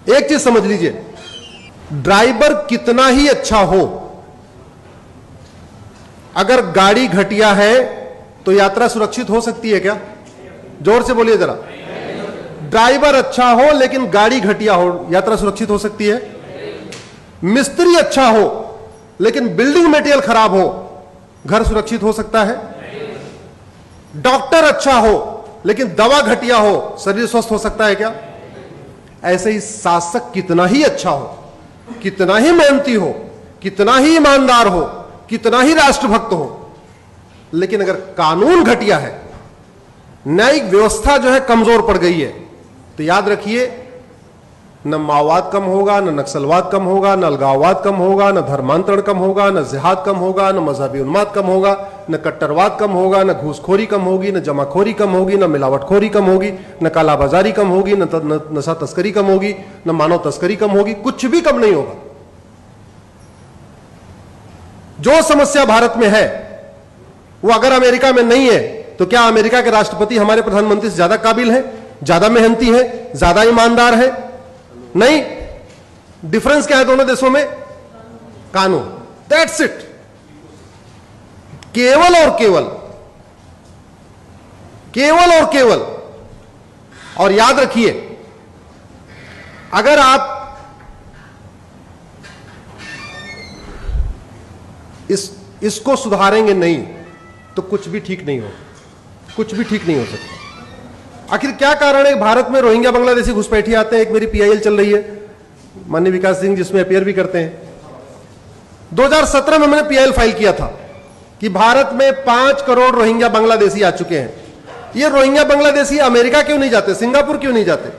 एक चीज समझ लीजिए, ड्राइवर कितना ही अच्छा हो, अगर गाड़ी घटिया है तो यात्रा सुरक्षित हो सकती है क्या? जोर से बोलिए जरा। ड्राइवर अच्छा हो लेकिन गाड़ी घटिया हो, यात्रा सुरक्षित हो सकती है? मिस्त्री अच्छा हो लेकिन बिल्डिंग मटेरियल खराब हो, घर सुरक्षित हो सकता है? डॉक्टर अच्छा हो लेकिन दवा घटिया हो, शरीर स्वस्थ हो सकता है क्या? ऐसे ही शासक कितना ही अच्छा हो, कितना ही मेहनती हो, कितना ही ईमानदार हो, कितना ही राष्ट्रभक्त हो, लेकिन अगर कानून घटिया है, न्यायिक व्यवस्था जो है कमजोर पड़ गई है, तो याद रखिए न माओवाद कम होगा, न नक्सलवाद कम होगा, न अलगाववाद कम होगा, न धर्मांतरण कम होगा, न जिहाद कम होगा, न मजहबी उन्माद कम होगा, न कट्टरवाद कम होगा, न घूसखोरी कम होगी, न जमाखोरी कम होगी, न मिलावटखोरी कम होगी, न कालाबाजारी कम होगी, न नशा तस्करी कम होगी, न मानव तस्करी कम होगी, कुछ भी कम नहीं होगा। जो समस्या भारत में है वो अगर अमेरिका में नहीं है, तो क्या अमेरिका के राष्ट्रपति हमारे प्रधानमंत्री से ज्यादा काबिल है, ज्यादा मेहनती है, ज्यादा ईमानदार है? नहीं। डिफरेंस क्या है दोनों देशों में? कानून। That's it. केवल और केवल, केवल और केवल। और याद रखिए, अगर आप इसको सुधारेंगे नहीं तो कुछ भी ठीक नहीं हो, कुछ भी ठीक नहीं हो सकता। आखिर क्या कारण है भारत में रोहिंग्या बांग्लादेशी घुसपैठी आते हैं? एक मेरी पीआईएल चल रही है, माननीय विकास सिंह जिसमें अपियर भी करते हैं। 2017 में मैंने पीआईएल फाइल किया था कि भारत में 5 करोड़ रोहिंग्या बांग्लादेशी आ चुके हैं। ये रोहिंग्या बांग्लादेशी अमेरिका क्यों नहीं जाते, सिंगापुर क्यों नहीं जाते,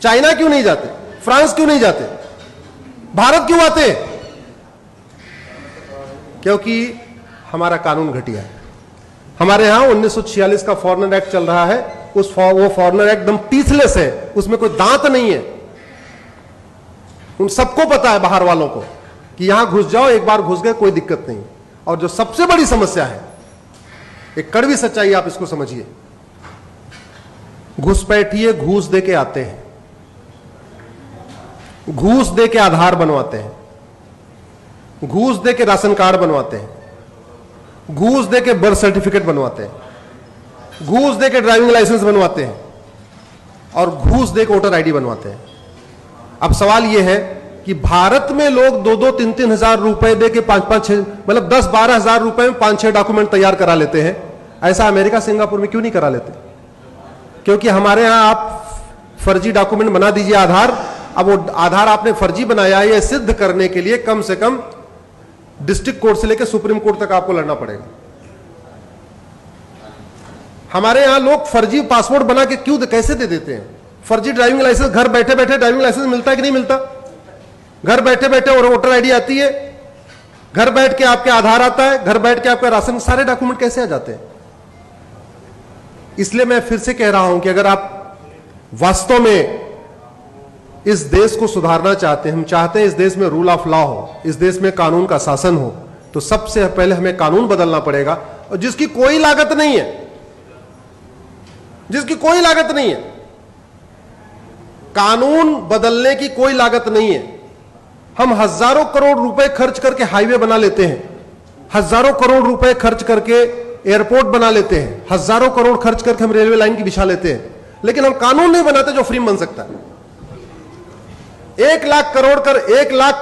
चाइना क्यों नहीं जाते, फ्रांस क्यों नहीं जाते, भारत क्यों आते? क्योंकि हमारा कानून घटिया है। हमारे यहां 1946 का फॉरेनर एक्ट चल रहा है, वो फॉरेनर एक्ट एकदम टीथलेस है, उसमें कोई दांत नहीं है। उन सबको पता है, बाहर वालों को, कि यहां घुस जाओ, एक बार घुस गए कोई दिक्कत नहीं। और जो सबसे बड़ी समस्या है, एक कड़वी सच्चाई आप इसको समझिए, घुसपैठिए घूस दे के आते हैं, घूस दे के आधार बनवाते हैं, घूस दे के राशन कार्ड बनवाते हैं, घूस दे के बर्थ सर्टिफिकेट बनवाते हैं, घूस दे के ड्राइविंग लाइसेंस बनवाते हैं, और घूस दे के वोटर आईडी बनवाते हैं। अब सवाल यह है कि भारत में लोग 2-2, 3-3 हजार रुपए दे के 5-5, मतलब 10-12 हजार रुपए में 5-6 डॉक्यूमेंट तैयार करा लेते हैं। ऐसा अमेरिका सिंगापुर में क्यों नहीं करा लेते? क्योंकि हमारे यहां आप फर्जी डॉक्यूमेंट बना दीजिए आधार, अब वो आधार आपने फर्जी बनाया है, यह सिद्ध करने के लिए कम से कम डिस्ट्रिक्ट कोर्ट से लेकर सुप्रीम कोर्ट तक आपको लड़ना पड़ेगा। हमारे यहां लोग फर्जी पासपोर्ट बना के क्यों, कैसे दे देते हैं? फर्जी ड्राइविंग लाइसेंस, घर बैठे बैठे ड्राइविंग लाइसेंस मिलता है कि नहीं मिलता? घर बैठे बैठे और वोटर आईडी आती है, घर बैठ के आपके आधार आता है, घर बैठ के आपका राशन, सारे डॉक्यूमेंट कैसे आ जाते हैं? इसलिए मैं फिर से कह रहा हूं कि अगर आप वास्तव में इस देश को सुधारना चाहते हैं, हम चाहते हैं इस देश में रूल ऑफ लॉ हो, इस देश में कानून का शासन हो, तो सबसे पहले हमें कानून बदलना पड़ेगा, और जिसकी कोई लागत नहीं है, जिसकी कोई लागत नहीं है। कानून बदलने की कोई लागत नहीं है। हम हजारों करोड़ रुपए खर्च करके हाईवे बना लेते हैं, हजारों करोड़ रुपए खर्च करके एयरपोर्ट बना लेते हैं, हजारों करोड़ खर्च करके हम रेलवे लाइन की बिछा लेते हैं, लेकिन हम कानून नहीं बनाते जो फ्री में बन सकता है। 1 लाख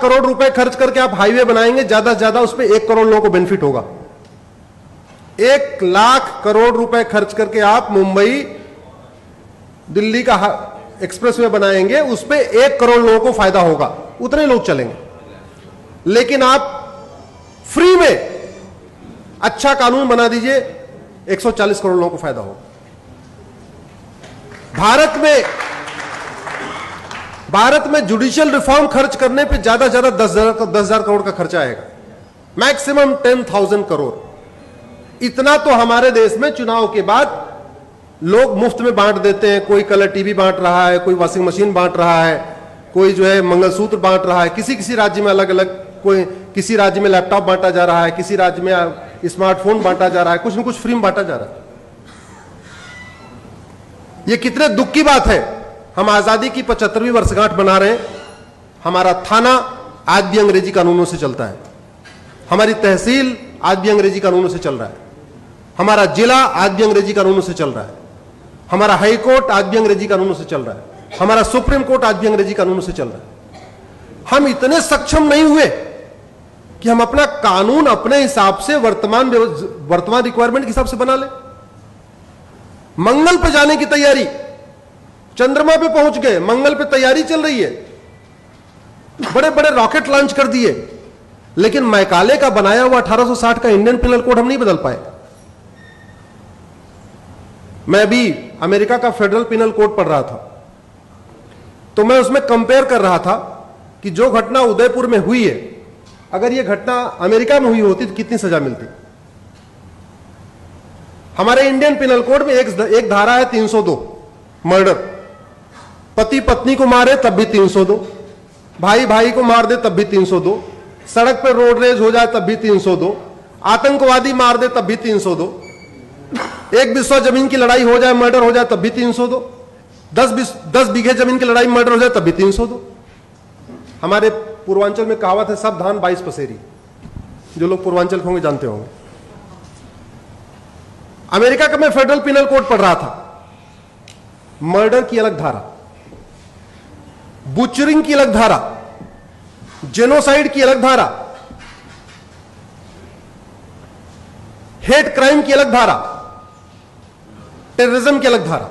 करोड़ रुपए खर्च करके आप हाईवे बनाएंगे, ज्यादा से ज्यादा उसमें 1 करोड़ लोगों को बेनिफिट होगा। 1 लाख करोड़ रुपए खर्च करके आप मुंबई दिल्ली का एक्सप्रेसवे बनाएंगे, उस पे 1 करोड़ लोगों को फायदा होगा, उतने लोग चलेंगे। लेकिन आप फ्री में अच्छा कानून बना दीजिए, 140 करोड़ लोगों को फायदा होगा। भारत में जुडिशियल रिफॉर्म खर्च करने पे ज्यादा से ज्यादा 10,000 करोड़ का खर्चा आएगा, मैक्सिमम 10,000 करोड़। इतना तो हमारे देश में चुनाव के बाद लोग मुफ्त में बांट देते हैं। कोई कलर टीवी बांट रहा है, कोई वॉशिंग मशीन बांट रहा है, कोई जो है मंगलसूत्र बांट रहा है, किसी राज्य में अलग अलग, कोई किसी राज्य में लैपटॉप बांटा जा रहा है, किसी राज्य में स्मार्टफोन बांटा जा रहा है, कुछ न कुछ फ्री में बांटा जा रहा है। ये कितने दुख की बात है हम आजादी की 75वीं वर्षगांठ मना रहे हैं। हमारा थाना आज भी अंग्रेजी कानूनों से चलता है, हमारी तहसील आज भी अंग्रेजी कानूनों से चल रहा है, हमारा जिला आज भी अंग्रेजी कानूनों से चल रहा है, हमारा हाई कोर्ट आज भी अंग्रेजी कानूनों से चल रहा है, हमारा सुप्रीम कोर्ट आज भी अंग्रेजी कानूनों से चल रहा है। हम इतने सक्षम नहीं हुए कि हम अपना कानून अपने हिसाब से वर्तमान रिक्वायरमेंट के हिसाब से बना ले। मंगल पे जाने की तैयारी, चंद्रमा पे पहुंच गए, मंगल पे तैयारी चल रही है, बड़े बड़े रॉकेट लॉन्च कर दिए, लेकिन मैकाले का बनाया हुआ 1860 का इंडियन पिनल कोड हम नहीं बदल पाए। मैं भी अमेरिका का फेडरल पिनल कोड पढ़ रहा था, तो मैं उसमें कंपेयर कर रहा था कि जो घटना उदयपुर में हुई है, अगर यह घटना अमेरिका में हुई होती तो कितनी सजा मिलती। हमारे इंडियन पिनल कोड में एक धारा है 302, मर्डर। पति पत्नी को मारे तब भी 302, भाई भाई को मार दे तब भी 302, सड़क पर रोड रेज हो जाए तब भी 302, आतंकवादी मार दे तब भी 302, एक बिस्वा जमीन की लड़ाई हो जाए, मर्डर हो जाए तब भी 302, 10 बीघे जमीन की लड़ाई मर्डर हो जाए तब भी 302। हमारे पूर्वांचल में कहावत है, सब धान 22 पसेरी। जो लोग पूर्वांचल के होंगे जानते होंगे। अमेरिका का मैं फेडरल पिनल कोड पढ़ रहा था, मर्डर की अलग धारा, बुचरिंग की अलग धारा, जेनोसाइड की अलग धारा, हेट क्राइम की अलग धारा, टेररिज्म की अलग धारा।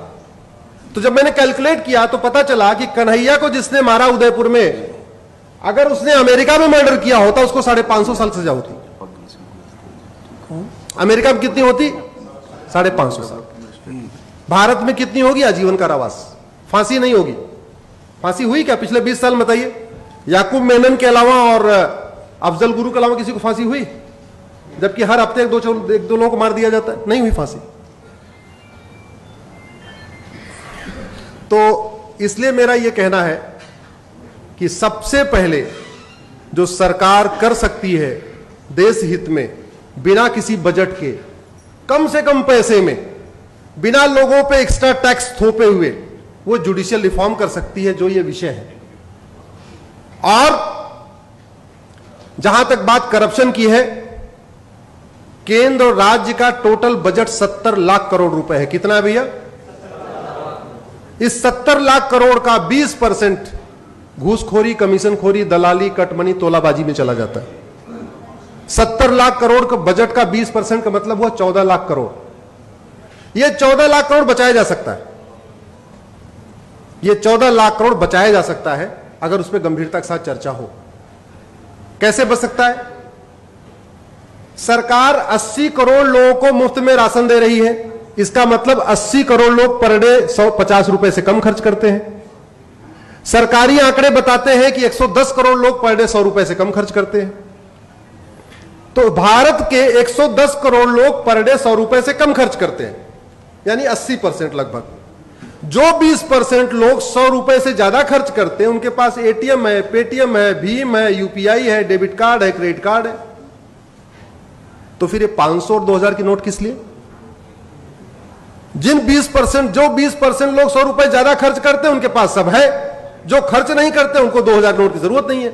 तो जब मैंने कैलकुलेट किया तो पता चला कि कन्हैया को जिसने मारा उदयपुर में, अगर उसने अमेरिका में मर्डर किया होता उसको 550 साल सजा होती। अमेरिका में कितनी होती? 550 साल। भारत में कितनी होगी? आजीवन कारावास, फांसी नहीं होगी। फांसी हुई क्या पिछले 20 साल में? बताइए। याकूब मेनन के अलावा और अफजल गुरु के अलावा किसी को फांसी हुई? जबकि हर हफ्ते एक दो लोगों को मार दिया जाता है। नहीं हुई फांसी। तो इसलिए मेरा यह कहना है कि सबसे पहले जो सरकार कर सकती है देश हित में, बिना किसी बजट के, कम से कम पैसे में, बिना लोगों पे एक्स्ट्रा टैक्स थोपे हुए, वो जुडिशियल रिफॉर्म कर सकती है, जो ये विषय है। और जहां तक बात करप्शन की है, केंद्र और राज्य का टोटल बजट 70 लाख करोड़ रुपए है। कितना है भैया? इस 70 लाख करोड़ का 20% घूसखोरी, कमीशनखोरी, दलाली, कटमनी, तोलाबाजी में चला जाता है। 70 लाख करोड़ का बजट का 20% का मतलब हुआ 14 लाख करोड़। यह 14 लाख करोड़ बचाया जा सकता है। यह 14 लाख करोड़ बचाया जा सकता है अगर उस पर गंभीरता के साथ चर्चा हो। कैसे बच सकता है? सरकार 80 करोड़ लोगों को मुफ्त में राशन दे रही है। इसका मतलब 80 करोड़ लोग पर डे 150 रुपए से कम खर्च करते हैं। सरकारी आंकड़े बताते हैं कि 110 करोड़ लोग पर डे 100 रुपए से कम खर्च करते हैं। तो भारत के 110 करोड़ लोग पर डे 100 रुपए से कम खर्च करते हैं, यानी 80% लगभग। जो 20% लोग 100 रुपए से ज्यादा खर्च करते हैं, उनके पास एटीएम है, पेटीएम है, भीम है, यूपीआई है, डेबिट कार्ड है, क्रेडिट कार्ड है। तो फिर ये 500 और 2000 की नोट किस लिए? जो 20% लोग 100 रुपए ज्यादा खर्च करते हैं, उनके पास सब है। जो खर्च नहीं करते, उनको 2000 नोट की जरूरत नहीं है।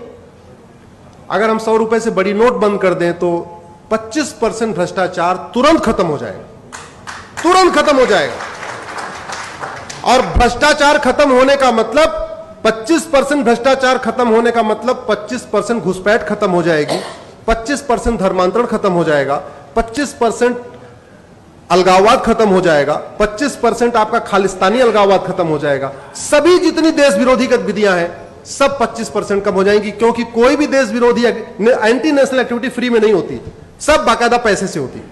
अगर हम 100 रुपए से बड़ी नोट बंद कर दें तो 25% भ्रष्टाचार तुरंत खत्म हो जाएगा, तुरंत खत्म हो जाएगा। और भ्रष्टाचार खत्म होने का मतलब 25% भ्रष्टाचार खत्म होने का मतलब 25% घुसपैठ खत्म हो जाएगी, 25% धर्मांतरण खत्म हो जाएगा, 25% अलगाववाद खत्म हो जाएगा, 25% आपका खालिस्तानी अलगाववाद खत्म हो जाएगा। सभी जितनी देश विरोधी गतिविधियां हैं सब 25% कम हो जाएंगी, क्योंकि कोई भी देश विरोधी एंटी नेशनल एक्टिविटी फ्री में नहीं होती, सब बाकायदा पैसे से होती।